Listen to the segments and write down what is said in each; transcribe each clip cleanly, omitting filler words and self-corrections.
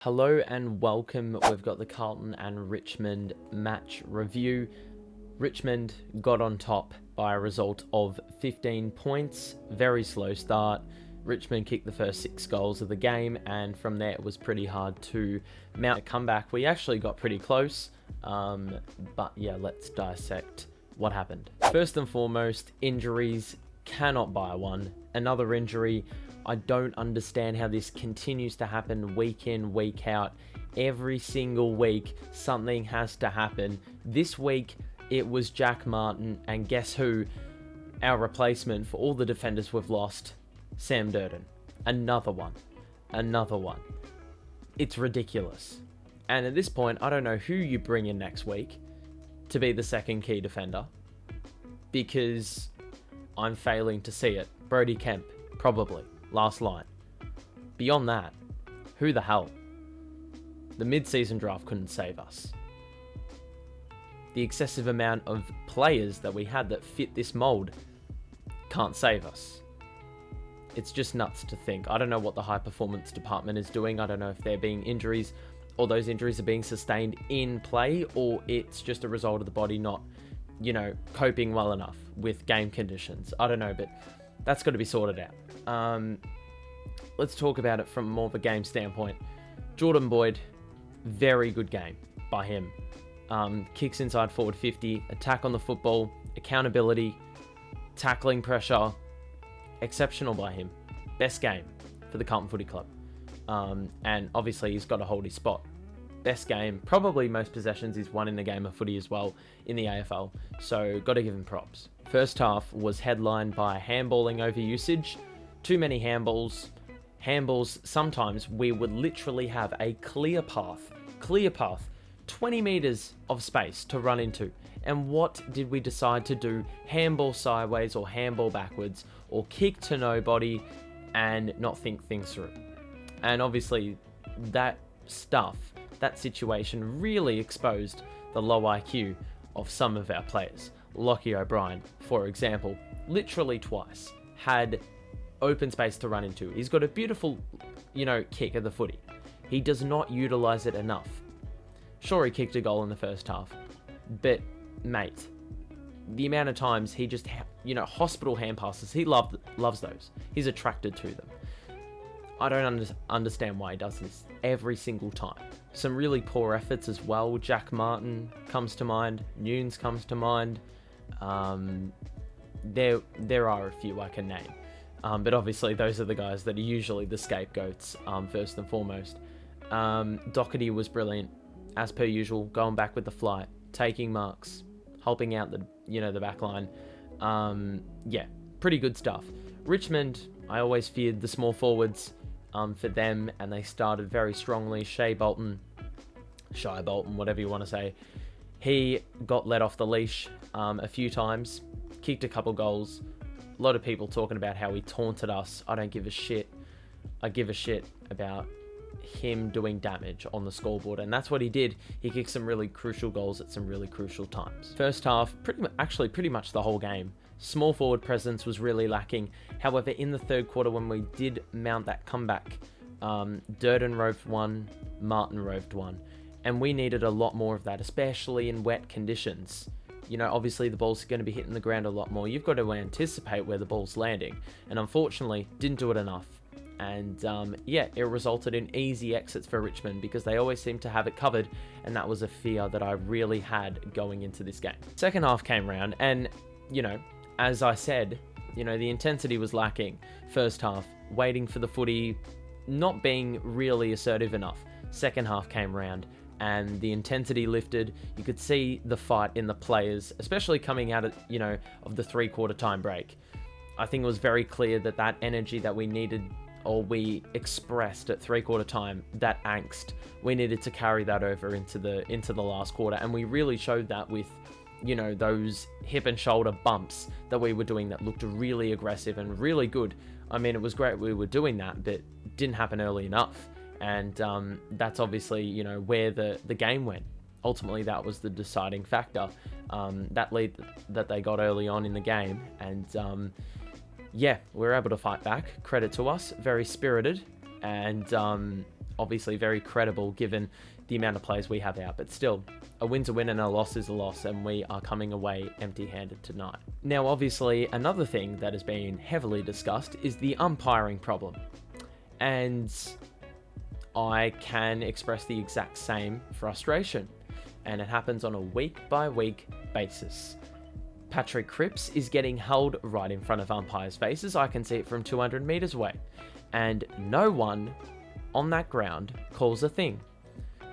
Hello and welcome. We've got the Carlton and Richmond match review. Richmond got on top by a result of 15 points. Very slow start. Richmond kicked the first 6 goals of the game, and from there it was pretty hard to mount a comeback. We actually got pretty close, but yeah, let's dissect what happened. First and foremost, injuries. Cannot buy one. Another injury. I don't understand how this continues to happen week in, week out. Every single week, something has to happen. This week, it was Jack Martin, and guess who? Our replacement for all the defenders we've lost, Sam Durden. Another one. It's ridiculous. And at this point, I don't know who you bring in next week to be the second key defender, because I'm failing to see it. Brody Kemp, probably. Last line. Beyond that, who the hell? The mid-season draft couldn't save us. The excessive amount of players that we had that fit this mold can't save us. It's just nuts to think. I don't know what the high performance department is doing. I don't know if they're being injuries, or those injuries are being sustained in play, or it's just a result of the body not, coping well enough with game conditions. I don't know, but that's got to be sorted out. Let's talk about it from more of a game standpoint. Jordan Boyd, very good game by him. Kicks inside forward 50, attack on the football, accountability, tackling pressure, exceptional by him. Best game for the Carlton Footy Club. And obviously he's got to hold his spot. Best game, probably most possessions he's won in the game of footy as well in the AFL. So got to give him props. First half was headlined by handballing over usage. Too many handballs. Sometimes we would literally have a clear path, 20 meters of space to run into. And what did we decide to do? Handball sideways or handball backwards or kick to nobody and not think things through. And obviously that situation really exposed the low IQ of some of our players. Lockie O'Brien, for example, literally twice had open space to run into. He's got a beautiful, kick at the footy. He does not utilize it enough. Sure, he kicked a goal in the first half, but mate, the amount of times he just, hospital hand passes, he loves those. He's attracted to them. I don't understand why he does this every single time. Some really poor efforts as well. Jack Martin comes to mind. Nunes comes to mind. There are a few I can name. But obviously those are the guys that are usually the scapegoats, first and foremost. Doherty was brilliant, as per usual, going back with the flight, taking marks, helping out the back line. Pretty good stuff. Richmond, I always feared the small forwards for them, and they started very strongly. Shy Bolton, whatever you want to say. He got let off the leash a few times, kicked a couple goals. A lot of people talking about how he taunted us. I don't give a shit. I give a shit about him doing damage on the scoreboard, and that's what he did. He kicked some really crucial goals at some really crucial times. First half, pretty much the whole game, small forward presence was really lacking. However, in the third quarter, when we did mount that comeback, Durden roved one, Martin roved one, and we needed a lot more of that, especially in wet conditions. Obviously the ball's going to be hitting the ground a lot more. You've got to anticipate where the ball's landing, and unfortunately didn't do it enough. And it resulted in easy exits for Richmond, because they always seem to have it covered, and that was a fear that I really had going into this game. Second half came round, and as I said, the intensity was lacking. First half, waiting for the footy, not being really assertive enough. Second half came round, and the intensity lifted. You could see the fight in the players, especially coming out of the 3-quarter time break. I think it was very clear that energy that we needed, or we expressed at 3-quarter time, that angst, we needed to carry that over into the last quarter, and we really showed that with those hip and shoulder bumps that we were doing that looked really aggressive and really good. I mean, it was great we were doing that, but it didn't happen early enough. And that's obviously, where the game went. Ultimately, that was the deciding factor. That lead that they got early on in the game. And we were able to fight back. Credit to us. Very spirited. And obviously very credible given the amount of players we have out, but still, a win's a win and a loss is a loss, and we are coming away empty-handed tonight. Now, obviously, another thing that has been heavily discussed is the umpiring problem, and I can express the exact same frustration, and it happens on a week-by-week basis. Patrick Cripps is getting held right in front of umpires' faces. I can see it from 200 metres away, and no one on that ground calls a thing.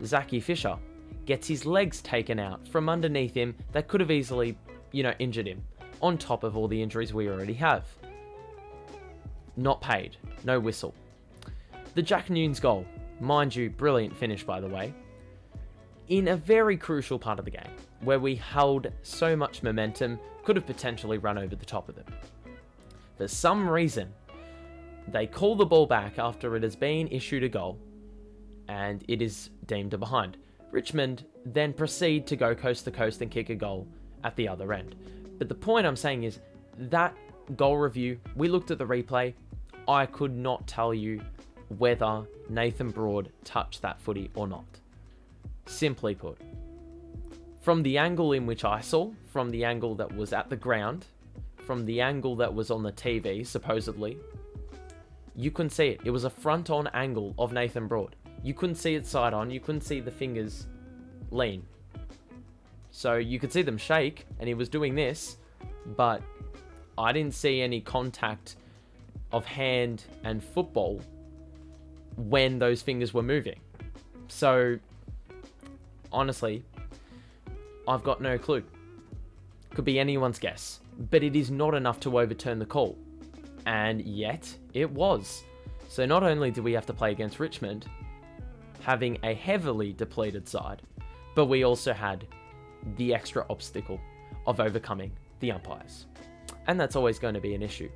Zachy Fisher gets his legs taken out from underneath him that could have easily, injured him, on top of all the injuries we already have. Not paid. No whistle. The Jack Nunes goal, mind you, brilliant finish by the way, in a very crucial part of the game, where we held so much momentum, could have potentially run over the top of them. For some reason, they call the ball back after it has been issued a goal, and it is deemed a behind. Richmond then proceed to go coast to coast and kick a goal at the other end. But the point I'm saying is, that goal review, we looked at the replay, I could not tell you whether Nathan Broad touched that footy or not. Simply put. From the angle in which I saw, from the angle that was at the ground, from the angle that was on the TV, supposedly, you couldn't see it. It was a front-on angle of Nathan Broad. You couldn't see it side-on. You couldn't see the fingers lean. So you could see them shake, and he was doing this, but I didn't see any contact of hand and football when those fingers were moving. So, honestly, I've got no clue. Could be anyone's guess, but it is not enough to overturn the call. And yet, it was. So not only do we have to play against Richmond, having a heavily depleted side, but we also had the extra obstacle of overcoming the umpires. And that's always going to be an issue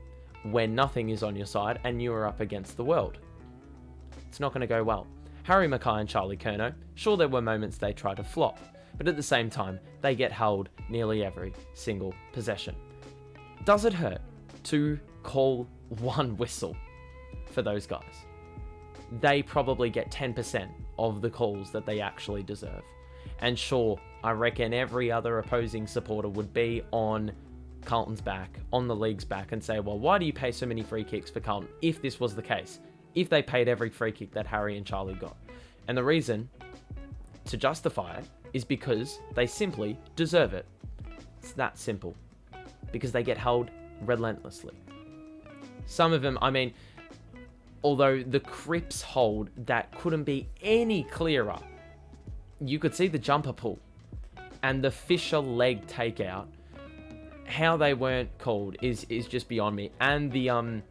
when nothing is on your side and you are up against the world. It's not going to go well. Harry Mackay and Charlie Curnow, sure there were moments they tried to flop, but at the same time, they get held nearly every single possession. Does it hurt to call one whistle for those guys? They probably get 10% of the calls that they actually deserve. And sure, I reckon every other opposing supporter would be on Carlton's back, on the league's back, and say, well, why do you pay so many free kicks for Carlton if this was the case? If they paid every free kick that Harry and Charlie got. And the reason to justify it is because they simply deserve it. It's that simple. Because they get held relentlessly. Some of them, although the Cripps hold that couldn't be any clearer, you could see the jumper pull and the Fisher leg takeout. How they weren't called is just beyond me. And the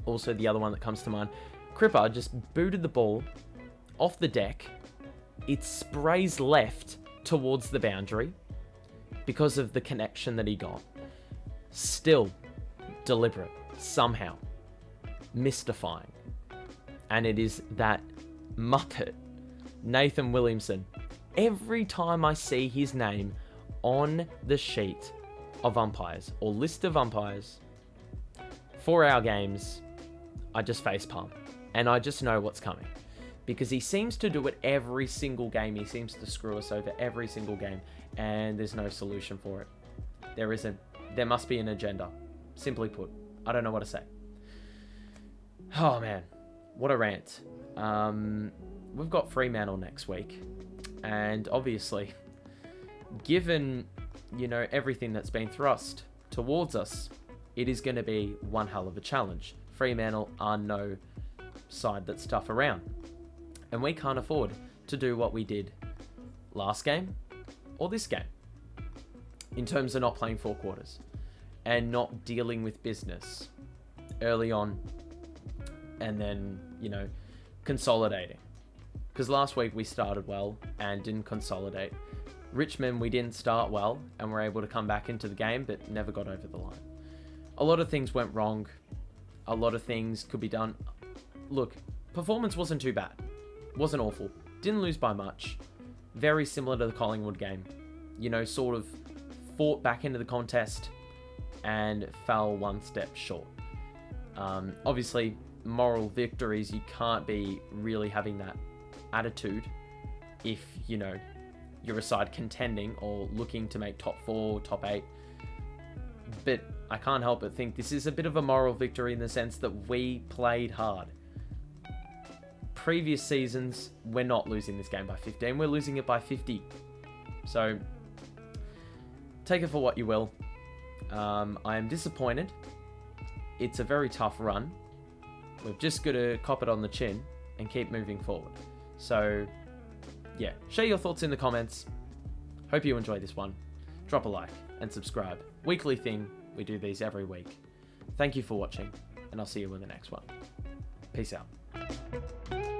also the other one that comes to mind, Cripper just booted the ball off the deck. It sprays left towards the boundary because of the connection that he got. Still deliberate, somehow mystifying. And it is that Muppet, Nathan Williamson. Every time I see his name on the sheet of umpires or list of umpires for our games, I just facepalm. And I just know what's coming. Because he seems to do it every single game. He seems to screw us over every single game. And there's no solution for it. There isn't. There must be an agenda. Simply put. I don't know what to say. Oh man. What a rant. We've got Fremantle next week. And obviously, given, everything that's been thrust towards us, it is going to be one hell of a challenge. Fremantle are no side that's tough around. And we can't afford to do what we did last game or this game in terms of not playing four quarters and not dealing with business early on and then, consolidating. Because last week we started well and didn't consolidate. Richmond, we didn't start well and were able to come back into the game but never got over the line. A lot of things went wrong. A lot of things could be done. Look, performance wasn't too bad. Wasn't awful. Didn't lose by much. Very similar to the Collingwood game. Sort of fought back into the contest and fell one step short. Obviously, moral victories, you can't be really having that attitude if, you know, you're a side contending or looking to make top 4, top 8. But I can't help but think this is a bit of a moral victory in the sense that we played hard. Previous seasons, we're not losing this game by 15, we're losing it by 50. So, take it for what you will. I am disappointed. It's a very tough run. We've just got to cop it on the chin and keep moving forward. So, yeah, share your thoughts in the comments. Hope you enjoyed this one. Drop a like and subscribe. Weekly thing, we do these every week. Thank you for watching, and I'll see you in the next one. Peace out.